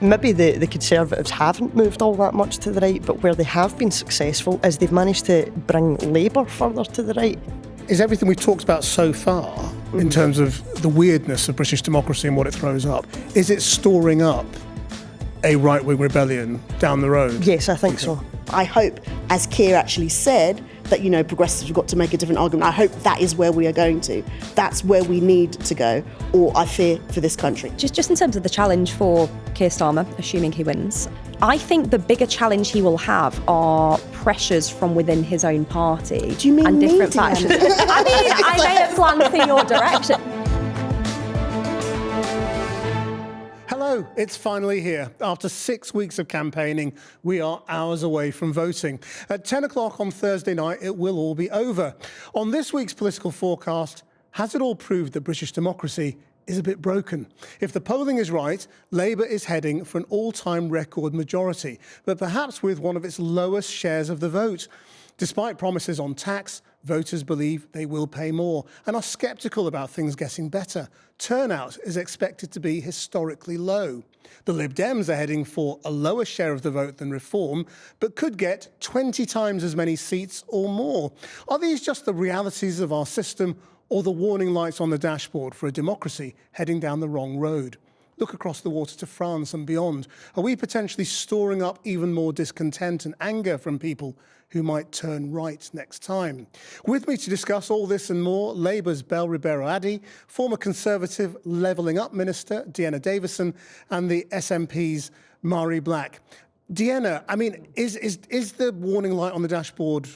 Maybe the Conservatives haven't moved all that much to the right, but where they have been successful is they've managed to bring Labour further to the right. Is everything we've talked about so far, in terms of the weirdness of British democracy and what it throws up, is it storing up a right-wing rebellion down the road? Yes, I think so. I hope, as Keir actually said, that, progressives have got to make a different argument. I hope that is where we are going to. That's where we need to go, or I fear for this country. Just in terms of the challenge for Keir Starmer, assuming he wins, I think the bigger challenge he will have are pressures from within his own party. Do you mean and different me, factions. I mean, I may have glanced in your direction. Hello, it's finally here. After 6 weeks of campaigning, we are hours away from voting. At 10 o'clock on Thursday night, it will all be over. On this week's Political Fourcast, has it all proved that British democracy is a bit broken? If the polling is right, Labour is heading for an all-time record majority, but perhaps with one of its lowest shares of the vote. Despite promises on tax, voters believe they will pay more and are sceptical about things getting better. Turnout is expected to be historically low. The Lib Dems are heading for a lower share of the vote than Reform, but could get 20 times as many seats or more. Are these just the realities of our system, or the warning lights on the dashboard for a democracy heading down the wrong road? Look across the water to France and beyond. Are we potentially storing up even more discontent and anger from people who might turn right next time? With me to discuss all this and more, Labour's Ribeiro-Addy, former Conservative Levelling Up Minister Dehenna Davison, and the SNP's Mhairi Black. Dehenna, I mean, is the warning light on the dashboard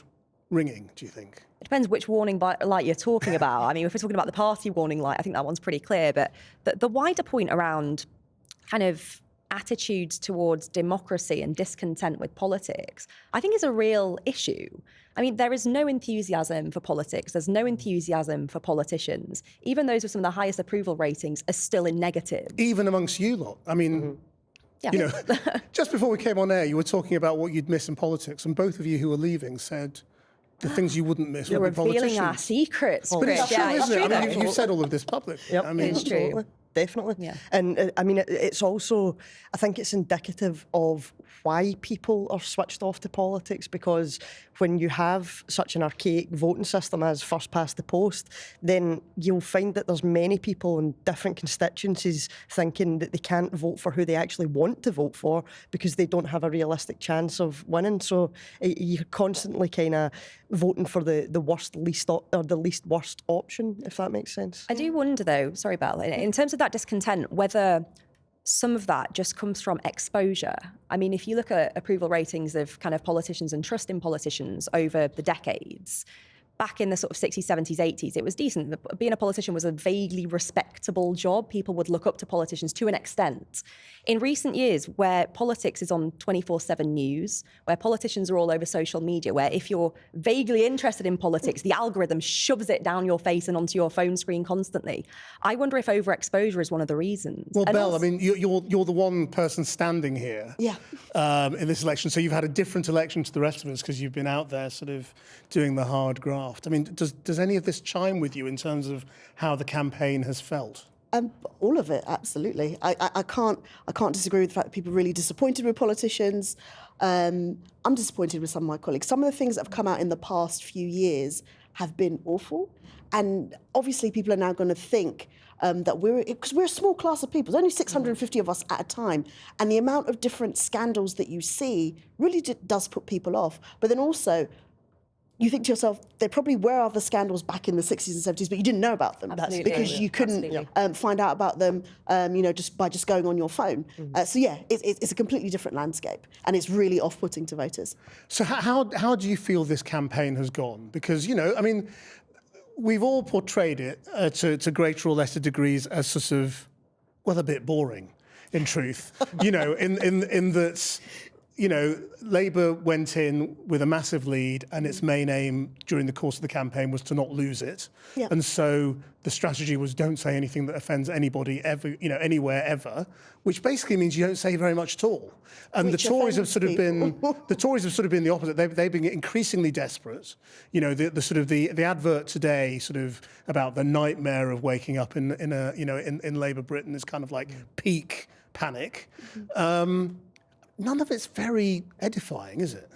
ringing, do you think? It depends which warning light you're talking about. I mean, if we're talking about the party warning light, I think that one's pretty clear. But the wider point around kind of attitudes towards democracy and discontent with politics, I think is a real issue. I mean, there is no enthusiasm for politics. There's no enthusiasm for politicians. Even those with some of the highest approval ratings are still in negative. Even amongst you lot. I mean, Yeah. Just before we came on air, you were talking about what you'd miss in politics, and both of you who are leaving said the things you wouldn't miss You're would be politicians. revealing our secrets. But it's true, isn't it? I mean, you've said all of this publicly. Yep. I mean, It's true. Definitely. Yeah. And I mean, it's also, I think it's indicative of why people are switched off to politics, because when you have such an archaic voting system as first past the post, then you'll find that there's many people in different constituencies thinking that they can't vote for who they actually want to vote for because they don't have a realistic chance of winning. So you're constantly kind of voting for the least worst option, if that makes sense. I do wonder, though, sorry, Belle, in terms of that discontent, whether some of that just comes from exposure. I mean, if you look at approval ratings of kind of politicians and trust in politicians over the decades, back in the sort of 60s, 70s, 80s, it was decent. Being a politician was a vaguely respectable job. People would look up to politicians to an extent. In recent years, where politics is on 24/7 news, where politicians are all over social media, where if you're vaguely interested in politics, the algorithm shoves it down your face and onto your phone screen constantly. I wonder if overexposure is one of the reasons. well, Belle, I mean, you're the one person standing here in this election, so you've had a different election to the rest of us because you've been out there sort of doing the hard graft. I mean, does any of this chime with you in terms of how the campaign has felt? All of it, absolutely. I can't disagree with the fact that people are really disappointed with politicians. I'm disappointed with some of my colleagues. Some of the things that have come out in the past few years have been awful. And obviously people are now going to think that because we're a small class of people, there's only 650 of us at a time. And the amount of different scandals that you see really does put people off. But then also, you think to yourself, there probably were other scandals back in the 60s and 70s, but you didn't know about them. Absolutely. Because you couldn't find out about them, just by going on your phone. So yeah, it's a completely different landscape, and it's really off-putting to voters. So how do you feel this campaign has gone? Because, I mean, we've all portrayed it to greater or lesser degrees as sort of, well, a bit boring, in truth. in that, Labour went in with a massive lead, and its main aim during the course of the campaign was to not lose it. Yeah. And so the strategy was don't say anything that offends anybody ever, anywhere ever, which basically means you don't say very much at all. And Which the Tories have offends sort of been people. the Tories have sort of been the opposite. They've been increasingly desperate. The sort of the advert today sort of about the nightmare of waking up in Labour Britain is kind of like peak panic. None of it's very edifying, is it?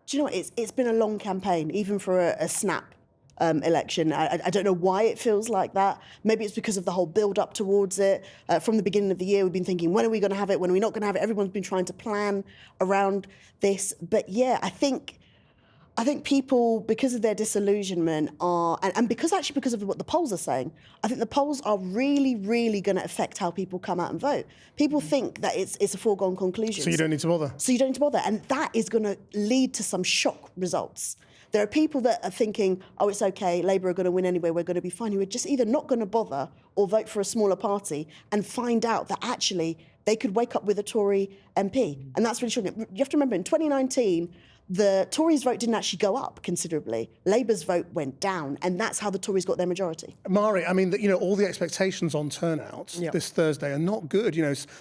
Do you know what? It's been a long campaign, even for a snap election. I don't know why it feels like that. Maybe it's because of the whole build-up towards it. From the beginning of the year, we've been thinking, when are we going to have it? When are we not going to have it? Everyone's been trying to plan around this. But yeah, I think people, because of their disillusionment, and because of what the polls are saying, I think the polls are really, really going to affect how people come out and vote. People think that it's a foregone conclusion. So you don't need to bother. And that is going to lead to some shock results. There are people that are thinking, oh, it's okay, Labour are going to win anyway, we're going to be fine, who are just either not going to bother or vote for a smaller party and find out that actually they could wake up with a Tory MP. And that's really shocking. You have to remember, in 2019, the Tories' vote didn't actually go up considerably. Labour's vote went down, and that's how the Tories got their majority. Mhairi, I mean, all the expectations on turnout this Thursday are not good.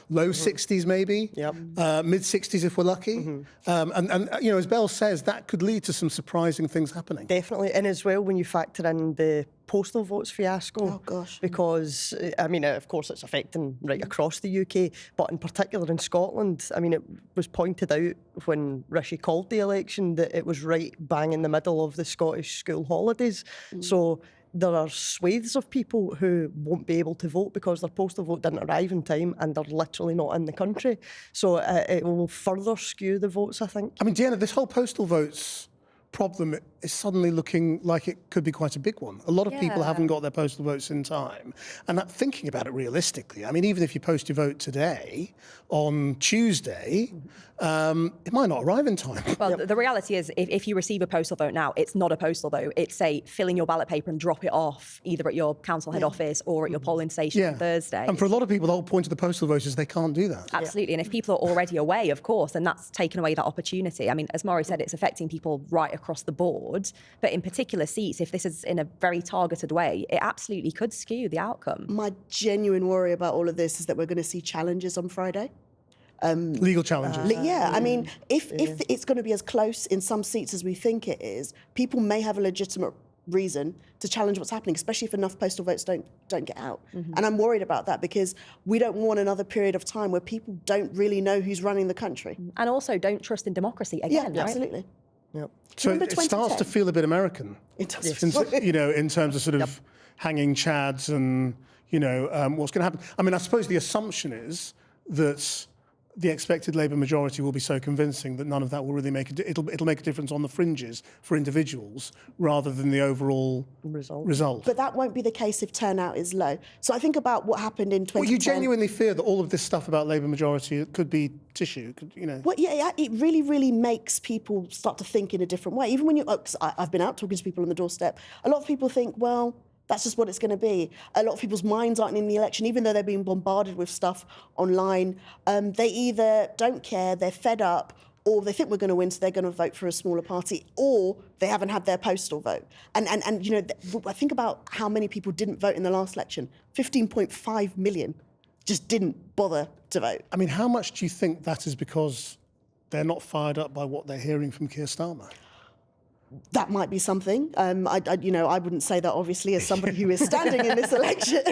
Low 60s maybe, mid 60s if we're lucky. And as Belle says, that could lead to some surprising things happening. Definitely, and as well when you factor in the postal votes fiasco. Oh, gosh. Because, of course it's affecting right across the UK, but in particular in Scotland, it was pointed out when Rishi called the election that it was right bang in the middle of the Scottish school holidays. So there are swathes of people who won't be able to vote because their postal vote didn't arrive in time and they're literally not in the country. So it will further skew the votes, I think. Dehenna, this whole postal votes problem is suddenly looking like it could be quite a big one. A lot of people haven't got their postal votes in time. And thinking about it realistically, even if you post your vote today, on Tuesday, it might not arrive in time. Well, the reality is, if you receive a postal vote now, it's not a postal vote. It's fill in your ballot paper and drop it off either at your council head office or at your polling station on Thursday. And for a lot of people, the whole point of the postal vote is they can't do that. Absolutely. And if people are already away, of course, then that's taken away that opportunity. As Mhairi said, it's affecting people right across the board. But in particular seats, if this is in a very targeted way, it absolutely could skew the outcome. My genuine worry about all of this is that we're going to see challenges on Friday. Legal challenges. If it's going to be as close in some seats as we think it is, people may have a legitimate reason to challenge what's happening, especially if enough postal votes don't get out. And I'm worried about that because we don't want another period of time where people don't really know who's running the country. And also don't trust in democracy again, right? Absolutely. Yep. So it starts to feel a bit American. It does. In terms of sort of hanging chads and, what's going to happen. I suppose the assumption is that the expected Labour majority will be so convincing that none of that will really it'll make a difference on the fringes for individuals rather than the overall result. But that won't be the case if turnout is low. So I think about what happened in 2010. Well, you genuinely fear that all of this stuff about Labour majority could be tissue, Well, it really, really makes people start to think in a different way. Even when I've been out talking to people on the doorstep, a lot of people think, well, that's just what it's going to be. A lot of people's minds aren't in the election, even though they're being bombarded with stuff online. They either don't care, they're fed up, or they think we're going to win, so they're going to vote for a smaller party, or they haven't had their postal vote. And I think about how many people didn't vote in the last election. 15.5 million just didn't bother to vote. How much do you think that is because they're not fired up by what they're hearing from Keir Starmer? That might be something. I wouldn't say that obviously as somebody who is standing in this election.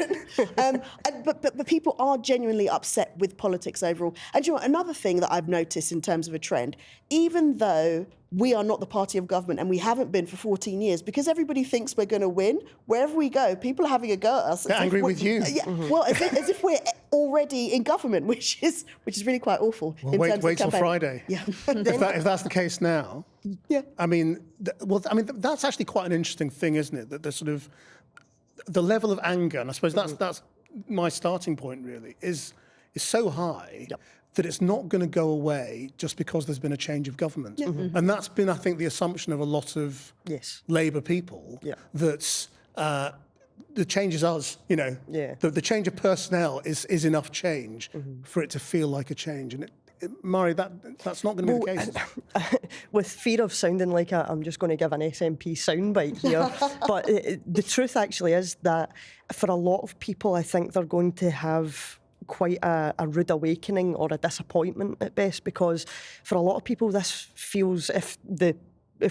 But people are genuinely upset with politics overall. And another thing that I've noticed in terms of a trend, even though we are not the party of government and we haven't been for 14 years, because everybody thinks we're going to win, wherever we go, people are having a go at us. They're angry with you. Yeah, well, as if we're already in government, which is really quite awful. Well, wait till Friday. Yeah. if that's the case now. Yeah. That's actually quite an interesting thing, isn't it? That the sort of the level of anger, and I suppose that's my starting point really, is so high that it's not going to go away just because there's been a change of government. And that's been, I think, the assumption of a lot of Labour people that the change is us, the change of personnel is enough change for it to feel like a change. And Mhairi, that's not going to be the case. With fear of sounding like I'm just going to give an SNP soundbite here, but the truth actually is that for a lot of people, I think they're going to have quite a rude awakening or a disappointment at best, because for a lot of people this feels, if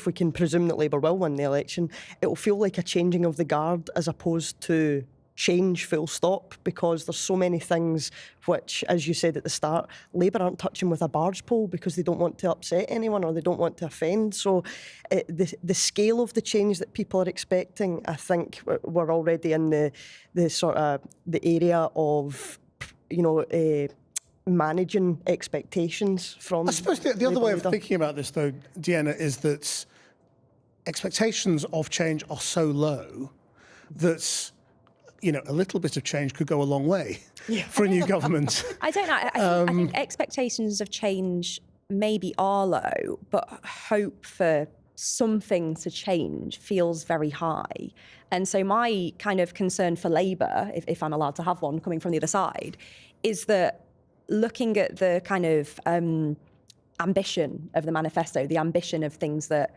we can presume that Labour will win the election, it will feel like a changing of the guard as opposed to change full stop, because there's so many things which, as you said at the start, Labour aren't touching with a barge pole because they don't want to upset anyone or they don't want to offend. So the scale of the change that people are expecting, I think we're already in the sort of the area of, managing expectations from... I suppose the other way of thinking about this, though, Dehenna, is that expectations of change are so low that, a little bit of change could go a long way for a new government. I don't know. I think expectations of change maybe are low, but hope for something to change feels very high. And so my kind of concern for Labour, if I'm allowed to have one coming from the other side, is that looking at the kind of ambition of the manifesto, the ambition of things that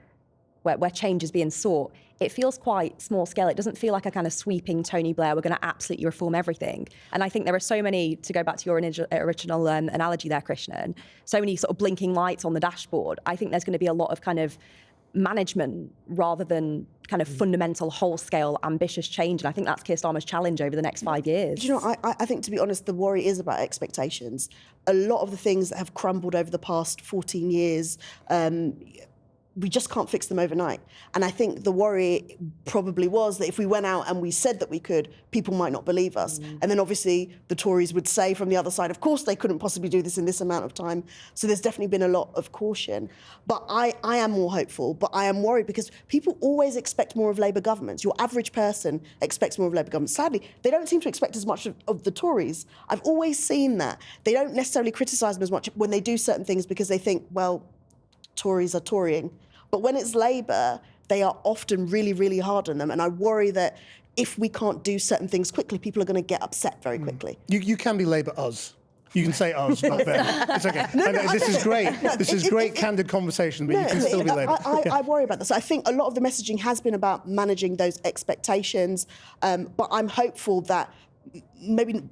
where change is being sought, it feels quite small scale. It doesn't feel like a kind of sweeping Tony Blair, we're going to absolutely reform everything. And I think there are so many, to go back to your original analogy there, Krishnan, so many sort of blinking lights on the dashboard. I think there's going to be a lot of kind of management rather than kind of fundamental, whole-scale, ambitious change. And I think that's Keir Starmer's challenge over the next 5 years. Do you know, I think, to be honest, the worry is about expectations. A lot of the things that have crumbled over the past 14 years, we just can't fix them overnight. And I think the worry probably was that if we went out and we said that we could, people might not believe us. And then obviously the Tories would say from the other side, of course they couldn't possibly do this in this amount of time. So there's definitely been a lot of caution. But I am more hopeful, but I am worried because people always expect more of Labour governments. Your average person expects more of Labour governments. Sadly, they don't seem to expect as much of the Tories. I've always seen that. They don't necessarily criticise them as much when they do certain things because they think, well, Tories are Torying. But when it's Labour, they are often really, really hard on them. And I worry that if we can't do certain things quickly, people are going to get upset very quickly. You can be Labour us. You can say us back there. It's okay. This is great. This is great, candid conversation, but you can still be Labour. I worry about this. I think a lot of the messaging has been about managing those expectations. But I'm hopeful that maybe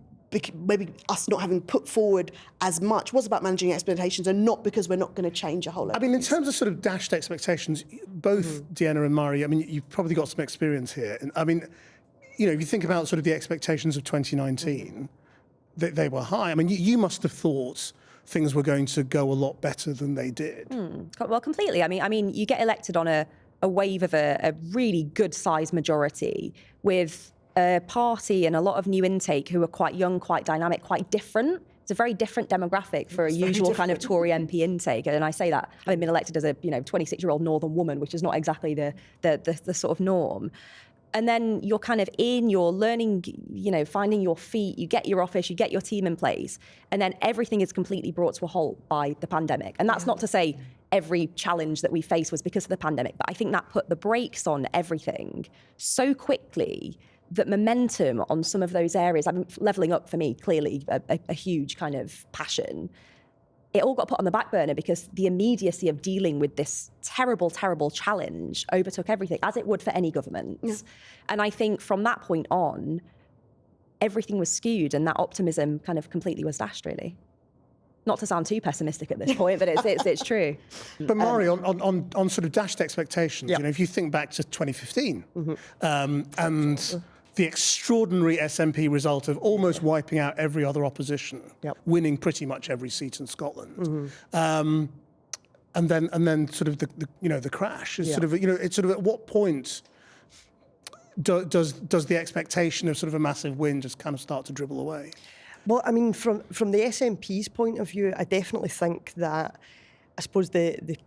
us not having put forward as much was about managing expectations and not because we're not going to change a whole lot. I mean, in terms of sort of dashed expectations, both Dehenna and Mhairi, I mean, you've probably got some experience here. And I mean, if you think about sort of the expectations of 2019, they were high. I mean, you must have thought things were going to go a lot better than they did. Well, completely. I mean, you get elected on a wave of a really good-sized majority with a party and a lot of new intake who are quite young, quite dynamic, quite different. It's a very different demographic for a usual kind of Tory MP intake. And I say that having been elected as a 26-year-old northern woman, which is not exactly the sort of norm. And then you're kind of you're learning, finding your feet, you get your office, you get your team in place, and then everything is completely brought to a halt by the pandemic. And that's not to say every challenge that we face was because of the pandemic, but I think that put the brakes on everything so quickly that momentum on some of those areas, I mean, levelling up for me, clearly a huge kind of passion. It all got put on the back burner because the immediacy of dealing with this terrible, terrible challenge overtook everything, as it would for any government. Yeah. And I think from that point on, everything was skewed and that optimism kind of completely was dashed, really. Not to sound too pessimistic at this point, but it's true. But Mhairi, on sort of dashed expectations, if you think back to 2015 and the extraordinary SNP result of almost wiping out every other opposition, winning pretty much every seat in Scotland, and then sort of the crash is sort of it's sort of at what point does the expectation of sort of a massive win just kind of start to dribble away? Well, I mean, from the SNP's point of view, I definitely think that, I suppose, the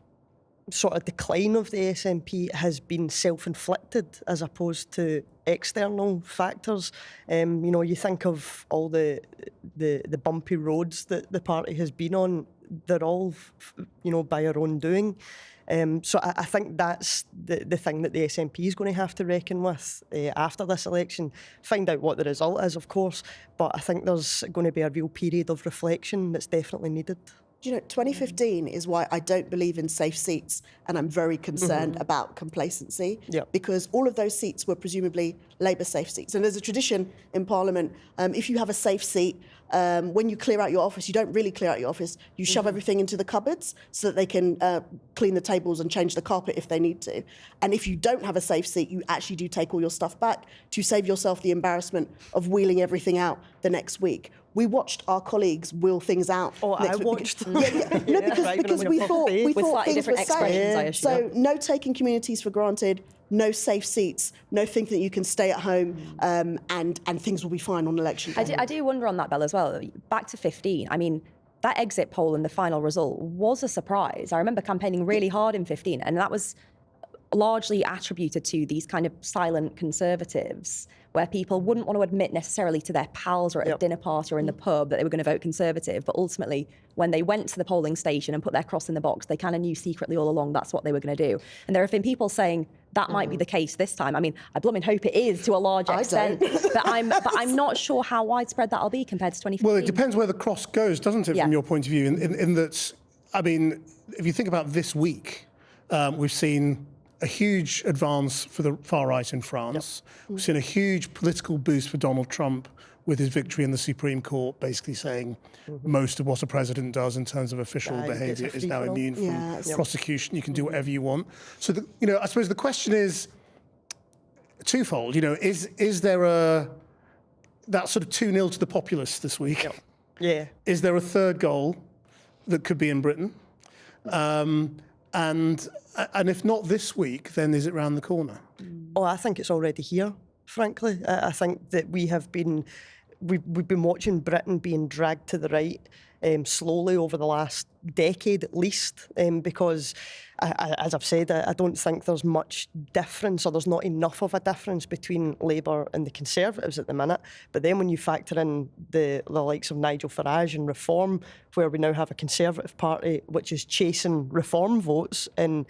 sort of decline of the SNP has been self-inflicted as opposed to external factors. You think of all the bumpy roads that the party has been on, they're all, by our own doing. So I think that's the thing that the SNP is going to have to reckon with after this election. Find out what the result is, of course, but I think there's going to be a real period of reflection that's definitely needed. Do you know, 2015 is why I don't believe in safe seats, and I'm very concerned about complacency, because all of those seats were presumably Labour safe seats. And there's a tradition in Parliament, if you have a safe seat, when you clear out your office, you don't really clear out your office, you shove everything into the cupboards so that they can clean the tables and change the carpet if they need to. And if you don't have a safe seat, you actually do take all your stuff back to save yourself the embarrassment of wheeling everything out the next week. We watched our colleagues wheel things out. Oh, I watched. No, because we thought With slightly things different were expressions, I safe. assume. So no taking communities for granted, no safe seats, no thinking that you can stay at home and things will be fine on election day. I do wonder on that, Belle, as well. Back to 15, I mean, that exit poll and the final result was a surprise. I remember campaigning really hard in 15, and that was largely attributed to these kind of silent conservatives, where people wouldn't want to admit necessarily to their pals or at a dinner party or in the pub that they were going to vote Conservative. But ultimately, when they went to the polling station and put their cross in the box, they kind of knew secretly all along that's what they were going to do. And there have been people saying that might be the case this time. I mean, I blooming hope it is to a large extent, but I'm not sure how widespread that'll be compared to 2015. Well, it depends where the cross goes, doesn't it, from your point of view? In that, I mean, if you think about this week, we've seen a huge advance for the far right in France. We've seen a huge political boost for Donald Trump with his victory in the Supreme Court, basically saying most of what a president does in terms of official behaviour is now immune from prosecution. You can do whatever you want. So, I suppose the question is twofold. Is there that sort of 2-0 to the populists this week? Yeah. Is there a third goal that could be in Britain? And if not this week, then is it round the corner? Oh, I think it's already here, frankly. I think that we've been watching Britain being dragged to the right slowly over the last decade at least, because as I've said, I don't think there's much difference, or there's not enough of a difference between Labour and the Conservatives at the minute. But then when you factor in the likes of Nigel Farage and Reform, where we now have a Conservative Party which is chasing Reform votes and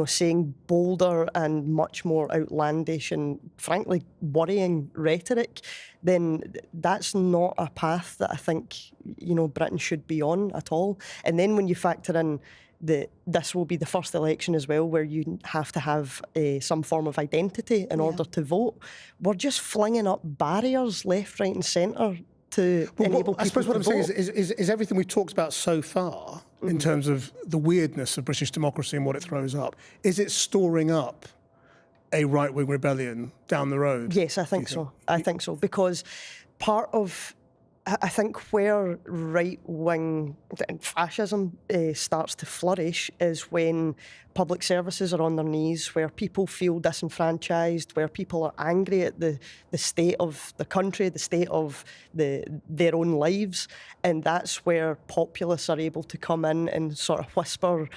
saying bolder and much more outlandish and frankly worrying rhetoric, then that's not a path that I think Britain should be on at all. And then when you factor in that this will be the first election as well where you have to have some form of identity in order to vote, we're just flinging up barriers left, right and centre to enable people I suppose to what I'm vote. saying is everything we've talked about so far in terms of the weirdness of British democracy and what it throws up, is it storing up a right-wing rebellion down the road? Yes, I think so. I think so, because part of, I think, where right-wing fascism starts to flourish is when public services are on their knees, where people feel disenfranchised, where people are angry at the state of the country, the state of their own lives. And that's where populists are able to come in and sort of whisper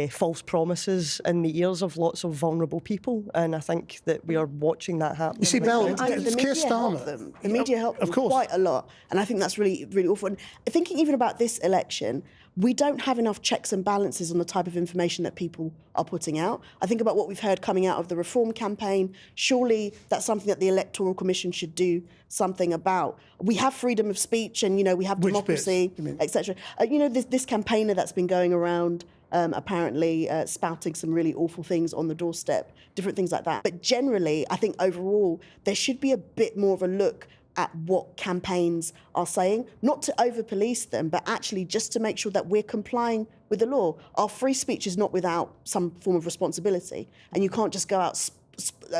false promises in the ears of lots of vulnerable people, and I think that we are watching that happen. You see, Belle, The Keir media helped Starmer. them. The media helped them Of course. quite a lot, and I think that's really, really awful. And thinking even about this election, we don't have enough checks and balances on the type of information that people are putting out. I think about what we've heard coming out of the Reform campaign. Surely that's something that the Electoral Commission should do something about. We have freedom of speech, and we have Which democracy, etc. This campaigner that's been going around. Apparently spouting some really awful things on the doorstep, different things like that. But generally, I think overall, there should be a bit more of a look at what campaigns are saying, not to over-police them, but actually just to make sure that we're complying with the law. Our free speech is not without some form of responsibility, and you can't just go out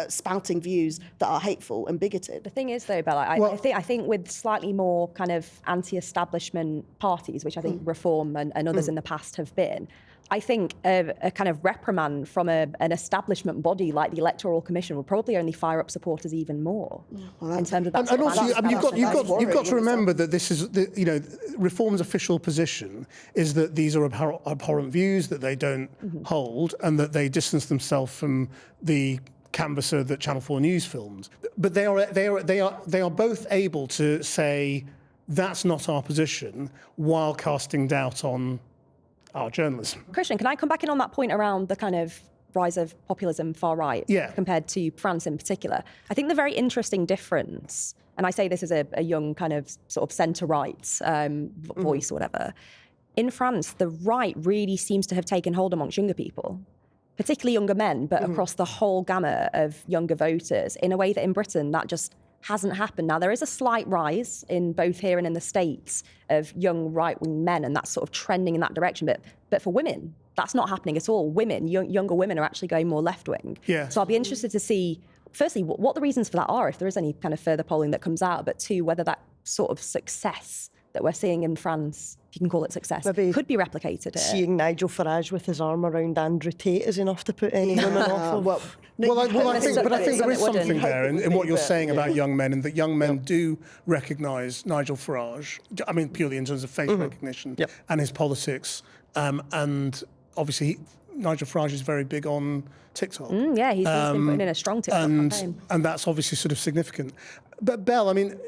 spouting views that are hateful and bigoted. The thing is, though, Bella, I think with slightly more kind of anti-establishment parties, which I think Reform and others in the past have been, I think a kind of reprimand from an establishment body like the Electoral Commission would probably only fire up supporters even more in terms of that. And also, you've got to remember that this is, Reform's official position is that these are abhorrent views, that they don't hold, and that they distance themselves from the canvasser that Channel 4 News filmed. But they are both able to say that's not our position while casting doubt on our journalism. Krishnan, can I come back in on that point around the kind of rise of populism far right compared to France in particular? I think the very interesting difference, and I say this as a young kind of sort of centre-right voice or whatever, in France, the right really seems to have taken hold amongst younger people, particularly younger men, but across the whole gamut of younger voters in a way that in Britain, that just hasn't happened. Now, there is a slight rise in both here and in the States of young right-wing men, and that's sort of trending in that direction. But for women, that's not happening at all. Women, younger women are actually going more left-wing. Yeah. So I'll be interested to see, firstly, what the reasons for that are, if there is any kind of further polling that comes out, but two, whether that sort of success that we're seeing in France, if you can call it success, Maybe could be replicated here. Seeing Nigel Farage with his arm around Andrew Tate is enough to put any women off of. I think there is something there in what you're saying about young men, and that young men do recognise Nigel Farage. I mean, purely in terms of face recognition and his politics, and obviously Nigel Farage is very big on TikTok. Yeah, he's been putting in a strong TikTok campaign. And that's obviously sort of significant. But Belle, I mean,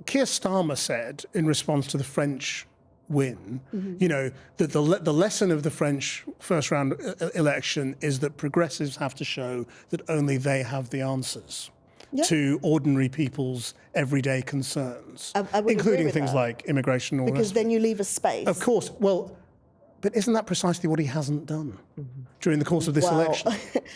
Keir Starmer said in response to the French win, you know, that the lesson of the French first round election is that progressives have to show that only they have the answers to ordinary people's everyday concerns, including things like immigration. Or because then you leave a space. Of course. Well, but isn't that precisely what he hasn't done during the course of this election?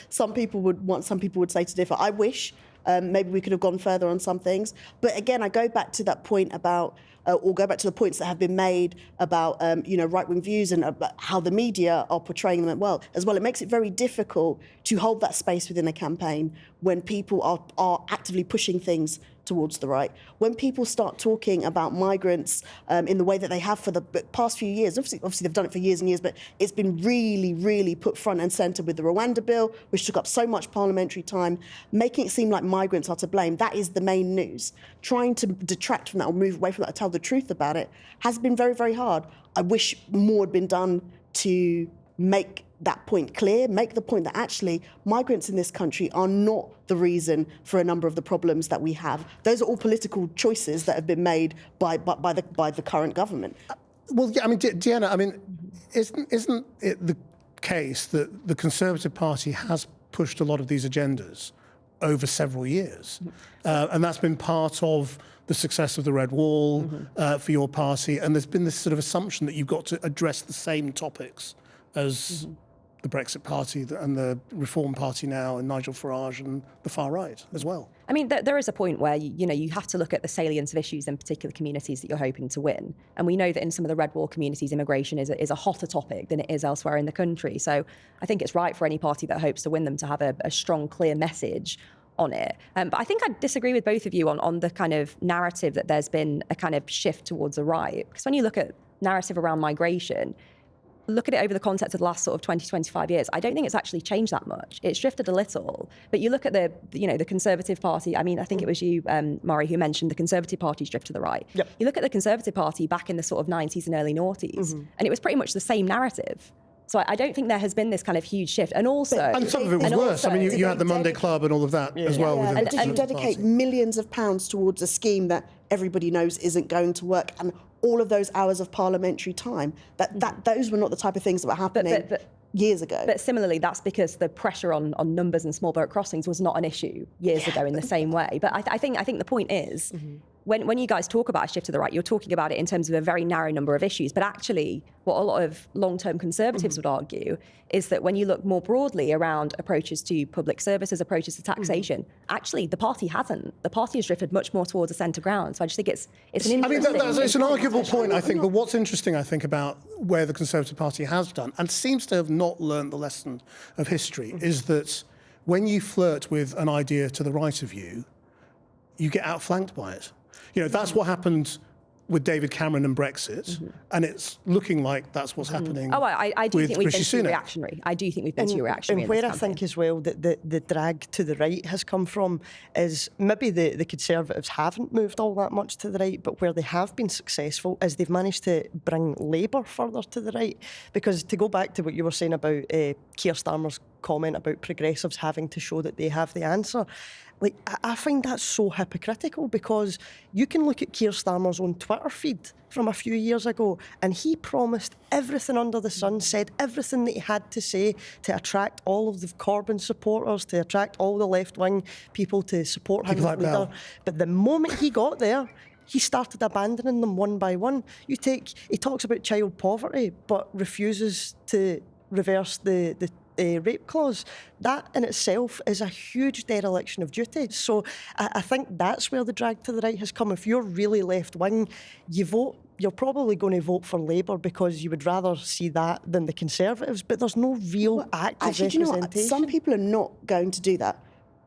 Some people would say to differ. I wish maybe we could have gone further on some things. But again, I go back to that point about, or go back to the points that have been made about, right-wing views and about how the media are portraying them as well. It makes it very difficult to hold that space within a campaign when people are actively pushing things towards the right. When people start talking about migrants in the way that they have for the past few years, obviously they've done it for years and years, but it's been really, really put front and centre with the Rwanda bill, which took up so much parliamentary time, making it seem like migrants are to blame. That is the main news. Trying to detract from that or move away from that or tell the truth about it has been very, very hard. I wish more had been done to make that point clear, make the point that actually migrants in this country are not the reason for a number of the problems that we have. Those are all political choices that have been made by the current government. Well, yeah, I mean, Dehenna, I mean, isn't it the case that the Conservative Party has pushed a lot of these agendas over several years? And that's been part of the success of the Red Wall for your party. And there's been this sort of assumption that you've got to address the same topics as the Brexit Party and the Reform Party now, and Nigel Farage and the far right as well. I mean, there is a point where, you have to look at the salience of issues in particular communities that you're hoping to win. And we know that in some of the Red Wall communities, immigration is a hotter topic than it is elsewhere in the country. So I think it's right for any party that hopes to win them to have a strong, clear message on it. But I think I disagree with both of you on the kind of narrative that there's been a kind of shift towards the right. Because when you look at narrative around migration, look at it over the context of the last sort of 20, 25 years, I don't think it's actually changed that much. It's drifted a little. But you look at the Conservative Party, I mean, I think it was you, Mhairi, who mentioned the Conservative Party's drift to the right. Yep. You look at the Conservative Party back in the sort of 90s and early noughties, and it was pretty much the same narrative. So I don't think there has been this kind of huge shift. And also... And some of it was worse. I mean, you had the Monday Club and all of that as well. Yeah. And did you dedicate millions of pounds towards a scheme that everybody knows isn't going to work? And all of those hours of parliamentary time, those were not the type of things that were happening years ago. But similarly, that's because the pressure on numbers and small boat crossings was not an issue years ago in the same way. But I think the point is, when you guys talk about a shift to the right, you're talking about it in terms of a very narrow number of issues. But actually, what a lot of long-term Conservatives would argue is that when you look more broadly around approaches to public services, approaches to taxation, actually the party hasn't. The party has drifted much more towards the centre ground. So I just think it's an interesting... I mean, it's an arguable point, I think. But what's interesting, I think, about where the Conservative Party has done, and seems to have not learned the lesson of history, is that when you flirt with an idea to the right of you, you get outflanked by it. You know, that's what happened with David Cameron and Brexit, and it's looking like that's what's happening. Oh, I do think we've been too Sunak. reactionary. I do think we've been too reactionary. And where I think as well that the drag to the right has come from is maybe the Conservatives haven't moved all that much to the right, but where they have been successful is they've managed to bring Labour further to the right. Because to go back to what you were saying about Keir Starmer's comment about progressives having to show that they have the answer, like, I find that so hypocritical, because you can look at Keir Starmer's own Twitter feed from a few years ago, and he promised everything under the sun, said everything that he had to say to attract all of the Corbyn supporters, to attract all the left-wing people to support him as leader. But the moment he got there, he started abandoning them one by one. He talks about child poverty, but refuses to reverse the rape clause. That in itself is a huge dereliction of duty. So I think that's where the drag to the right has come. If you're really left-wing, you're probably going to vote for Labour because you would rather see that than the Conservatives, but there's no real active actually, do you know what? representation. Some people are not going to do that,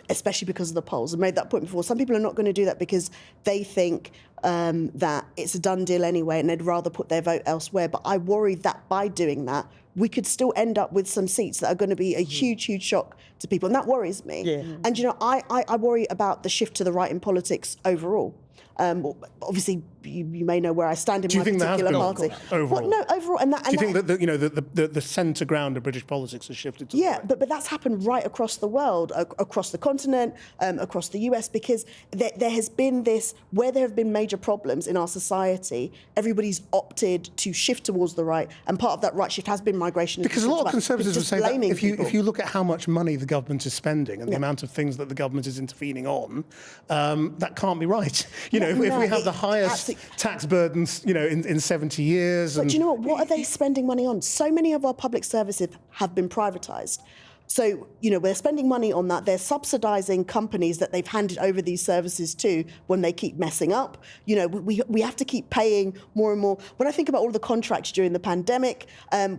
especially because of the polls. I made that point before. Some people are not going to do that because they think that it's a done deal anyway and they'd rather put their vote elsewhere. But I worry that by doing that, we could still end up with some seats that are going to be a huge, huge shock to people. And that worries me. Yeah. And, you know, I worry about the shift to the right in politics overall. Obviously, you may know where I stand in my particular party. Overall? Well, no, overall. And that, do you think that the centre ground of British politics has shifted to the right? but that's happened right across the world, across the continent, across the US, because there has been this, where there have been major problems in our society, everybody's opted to shift towards the right, and part of that right shift has been migration. Because a lot of Conservatives would say that if you look at how much money the government is spending and the amount of things that the government is intervening on, that can't be right. You know, if we have the highest tax burdens, you know, in 70 years. But do you know what are they spending money on? So many of our public services have been privatised. So, you know, we're spending money on that. They're subsidising companies that they've handed over these services to when they keep messing up. You know, we have to keep paying more and more. When I think about all of the contracts during the pandemic,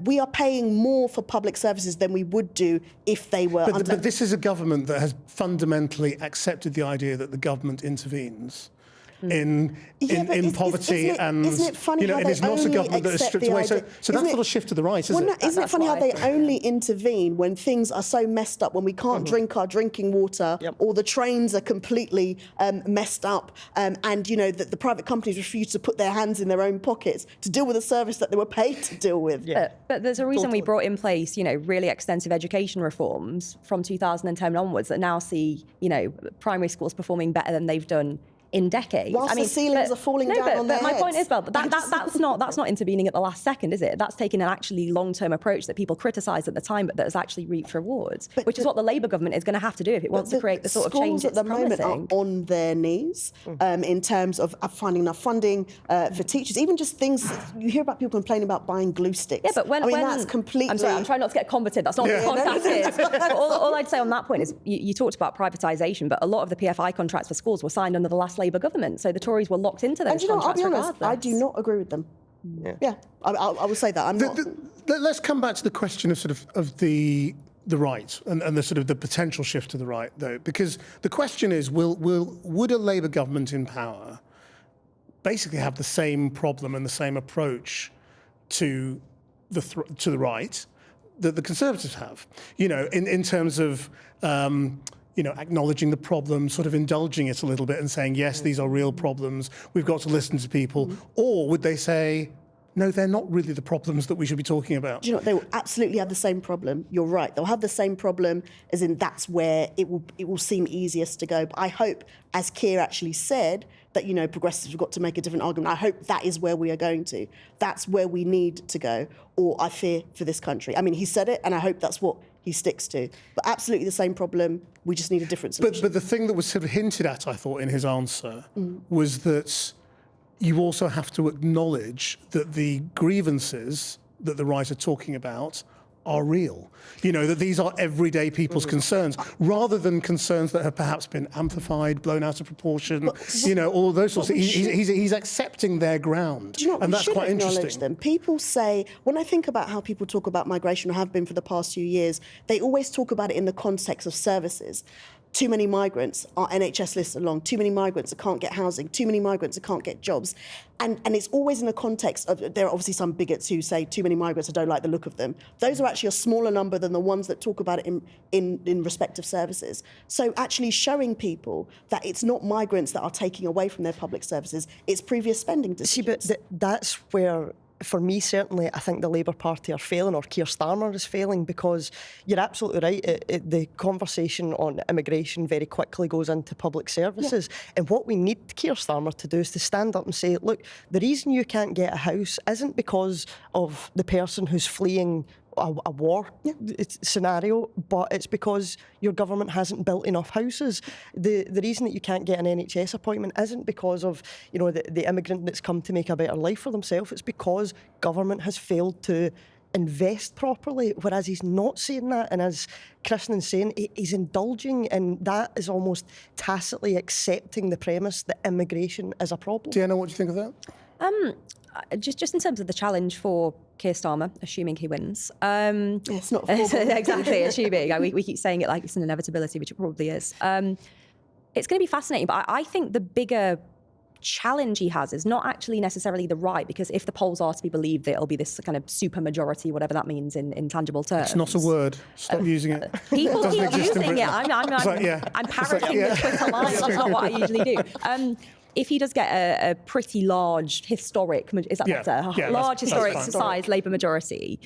we are paying more for public services than we would do if they were under... But this is a government that has fundamentally accepted the idea that the government intervenes in poverty, and isn't it funny how and it's not a government that is stripped away. So that's sort of shift to the right, isn't it? Isn't it funny how they only intervene when things are so messed up, when we can't drink our drinking water, or the trains are completely messed up, and you know that the private companies refuse to put their hands in their own pockets to deal with a service that they were paid to deal with. Yeah. But there's a reason we brought in place, you know, really extensive education reforms from 2010 onwards that now see, you know, primary schools performing better than they've done in decades. Whilst the ceilings are falling down on their heads. My point is, well, that's not intervening at the last second, is it? That's taking an actually long-term approach that people criticised at the time, but that has actually reaped rewards, which is what the Labour government is going to have to do if it wants to create the sort of change it's promising. Schools at the moment are on their knees in terms of finding enough funding for teachers. Even just things, you hear about people complaining about buying glue sticks. Yeah, but when that's completely... I'm sorry, I'm trying not to get combative. That's not what the podcast is. But all I'd say on that point is you talked about privatisation, but a lot of the PFI contracts for schools were signed under the last Labour government. So the Tories were locked into those contracts. I'll be honest, regardless. I do not agree with them. Yeah, I will say that. I'm not. Let's come back to the question of the right and the sort of the potential shift to the right, though, because the question is, would a Labour government in power basically have the same problem and the same approach to the right that the Conservatives have? You know, in terms of you know, acknowledging the problem, sort of indulging it a little bit and saying, yes, these are real problems, we've got to listen to people? Or would they say, no, they're not really the problems that we should be talking about? Do you know what? They will absolutely have the same problem. You're right. They'll have the same problem, as in that's where it will seem easiest to go. But I hope, as Keir actually said, that, you know, progressives have got to make a different argument. I hope that is where we are going to. That's where we need to go, or I fear for this country. I mean, he said it, and I hope that's what he sticks to. But absolutely the same problem. We just need a different solution. But the thing that was sort of hinted at, I thought, in his answer was that you also have to acknowledge that the grievances that the right are talking about are real. You know, that these are everyday people's concerns, rather than concerns that have perhaps been amplified, blown out of proportion, you know, all those sorts of things. He's accepting their ground. Do you know what? And that's quite interesting. Them. People say, when I think about how people talk about migration, or have been for the past few years, they always talk about it in the context of services. Too many migrants, our NHS lists are long, too many migrants that can't get housing, too many migrants that can't get jobs. And it's always in the context of, there are obviously some bigots who say too many migrants, I don't like the look of them. Those are actually a smaller number than the ones that talk about it in respect of services. So actually showing people that it's not migrants that are taking away from their public services, it's previous spending decisions. See, but that's where, for me, certainly, I think the Labour Party are failing, or Keir Starmer is failing, because you're absolutely right. The conversation on immigration very quickly goes into public services. Yeah. And what we need Keir Starmer to do is to stand up and say, look, the reason you can't get a house isn't because of the person who's fleeing a war scenario, but it's because your government hasn't built enough houses. The reason that you can't get an NHS appointment isn't because of the immigrant that's come to make a better life for themselves. It's because government has failed to invest properly, whereas he's not saying that. And as Krishnan's saying, he's indulging, and that is almost tacitly accepting the premise that immigration is a problem. Dehenna, what do you think of that? Just in terms of the challenge for Keir Starmer, assuming he wins. It's not exactly, assuming. We keep saying it like it's an inevitability, which it probably is. It's going to be fascinating, but I think the bigger challenge he has is not actually necessarily the right, because if the polls are to be believed, it'll be this kind of super majority, whatever that means in tangible terms. It's not a word. Stop using it. People keep using it. I'm parroting the Twitter lines. That's not what I usually do. If he does get a pretty large historic, is that better? Large historic size Labour majority,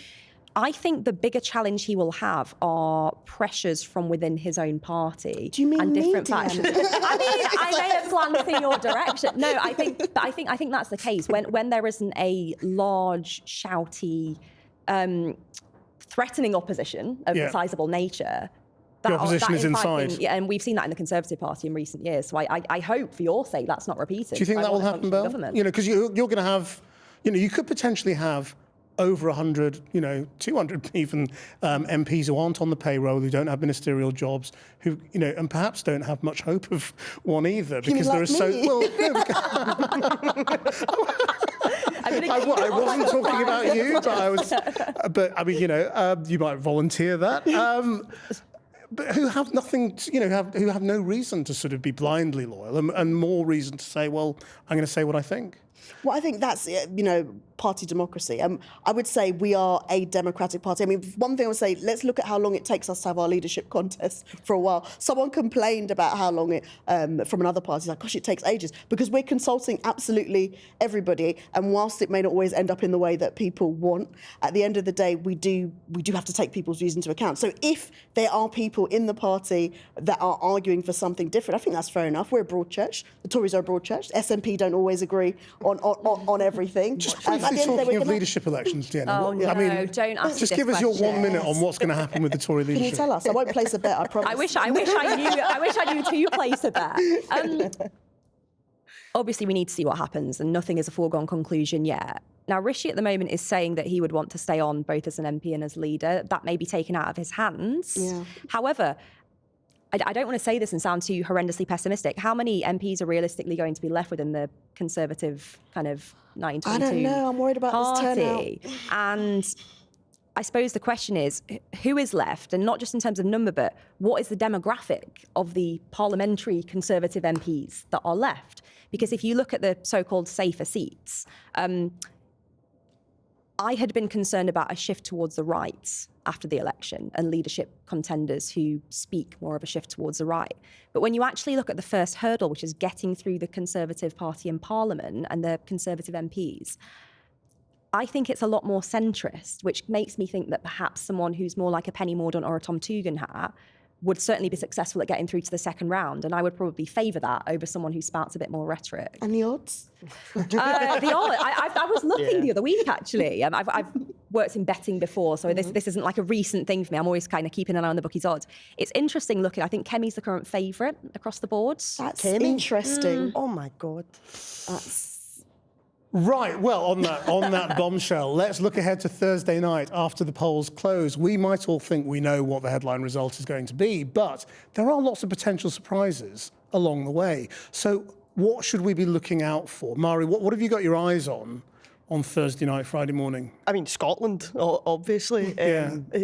I think the bigger challenge he will have are pressures from within his own party. Do you mean and different media? factions? I may have glanced in your direction. No, I think that's the case. When there isn't a large, shouty, threatening opposition of a sizable nature. The opposition is inside. And we've seen that in the Conservative Party in recent years. So I hope, for your sake, that's not repeated. Do you think that will happen, Belle? Because you're going to have, you could potentially have over 100, 200 even MPs who aren't on the payroll, who don't have ministerial jobs, who, and perhaps don't have much hope of one either, because there are so well. I wasn't talking about you, but I was. But I mean, you might volunteer that. But who have nothing, who have no reason to sort of be blindly loyal, and more reason to say, well, I'm going to say what I think. Well, I think that's, party democracy. I would say we are a democratic party. I mean, one thing I would say, let's look at how long it takes us to have our leadership contest for a while. Someone complained about how long it, from another party, like, gosh, it takes ages, because we're consulting absolutely everybody. And whilst it may not always end up in the way that people want, at the end of the day, we do have to take people's views into account. So if there are people in the party that are arguing for something different, I think that's fair enough. We're a broad church. The Tories are a broad church. SNP don't always agree on everything. Just briefly talking of leadership elections, Dehenna. Oh, no, don't ask Just give us your 1 minute on what's going to happen with the Tory leadership. Can you tell us? I won't place a bet, I promise. I wish I knew to place a bet. Obviously, we need to see what happens, and nothing is a foregone conclusion yet. Now, Rishi at the moment is saying that he would want to stay on both as an MP and as leader. That may be taken out of his hands. Yeah. However, I don't want to say this and sound too horrendously pessimistic. How many MPs are realistically going to be left within the Conservative kind of 922 I don't know. I'm worried about party? This turnout. And I suppose the question is, who is left? And not just in terms of number, but what is the demographic of the parliamentary Conservative MPs that are left? Because if you look at the so-called safer seats, I had been concerned about a shift towards the right after the election and leadership contenders who speak more of a shift towards the right. But when you actually look at the first hurdle, which is getting through the Conservative Party in Parliament and the Conservative MPs, I think it's a lot more centrist, which makes me think that perhaps someone who's more like a Penny Mordaunt or a Tom Tugendhat would certainly be successful at getting through to the second round. And I would probably favour that over someone who spouts a bit more rhetoric. And the odds? The odds. I was looking the other week, actually. I've worked in betting before, so this isn't like a recent thing for me. I'm always kind of keeping an eye on the bookies' odds. It's interesting looking. I think Kemi's the current favourite across the board. That's interesting. Oh, my God. Right, well, on that bombshell, let's look ahead to Thursday night after the polls close. We might all think we know what the headline result is going to be, but there are lots of potential surprises along the way. So what should we be looking out for? Mhairi, what have you got your eyes on Thursday night, Friday morning? I mean, Scotland, obviously,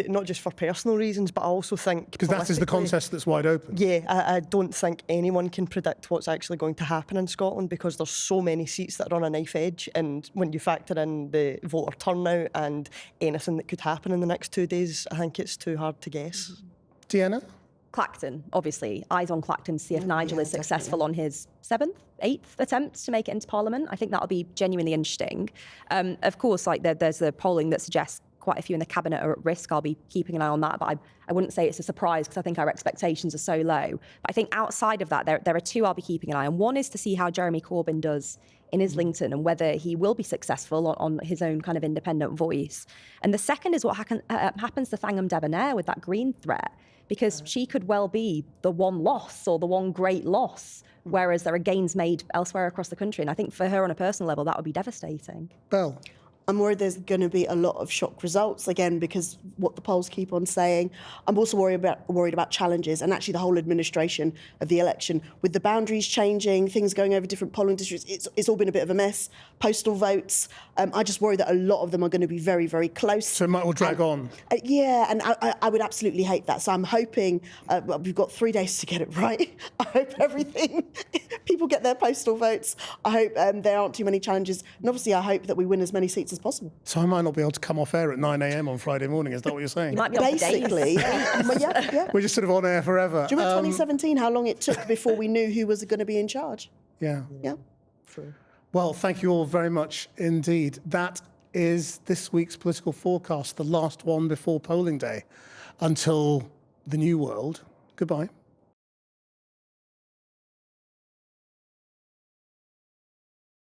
not just for personal reasons, but I also think because that is the contest that's wide open. Yeah, I don't think anyone can predict what's actually going to happen in Scotland because there's so many seats that are on a knife edge, and when you factor in the voter turnout and anything that could happen in the next 2 days, I think it's too hard to guess. Dehenna? Clacton, obviously. Eyes on Clacton to see if Nigel is successful on his 8th attempt to make it into Parliament. I think that'll be genuinely interesting. Of course, there's the polling that suggests quite a few in the cabinet are at risk. I'll be keeping an eye on that, but I wouldn't say it's a surprise because I think our expectations are so low. But I think outside of that, there are two I'll be keeping an eye on. One is to see how Jeremy Corbyn does in Islington and whether he will be successful on his own kind of independent voice. And the second is what happens to Thangam Debonair with that Green threat, because she could well be the one loss or the one great loss, whereas there are gains made elsewhere across the country. And I think for her on a personal level, that would be devastating. Belle. I'm worried there's going to be a lot of shock results, again, because what the polls keep on saying. I'm also worried about challenges and actually the whole administration of the election. With the boundaries changing, things going over different polling districts, it's all been a bit of a mess. Postal votes, I just worry that a lot of them are going to be very, very close. So it might all drag on. Yeah, and I would absolutely hate that. So I'm hoping, we've got 3 days to get it right. I hope people get their postal votes. I hope there aren't too many challenges. And obviously I hope that we win as many seats as possible. So I might not be able to come off air at 9 a.m. on Friday morning. Is that what you're saying? You might be on Basically, yeah. We're just sort of on air forever. Do you remember 2017, how long it took before we knew who was going to be in charge? Yeah. Yeah. True. Well, thank you all very much indeed. That is this week's Political Forecast, the last one before polling day. Until the new world, goodbye.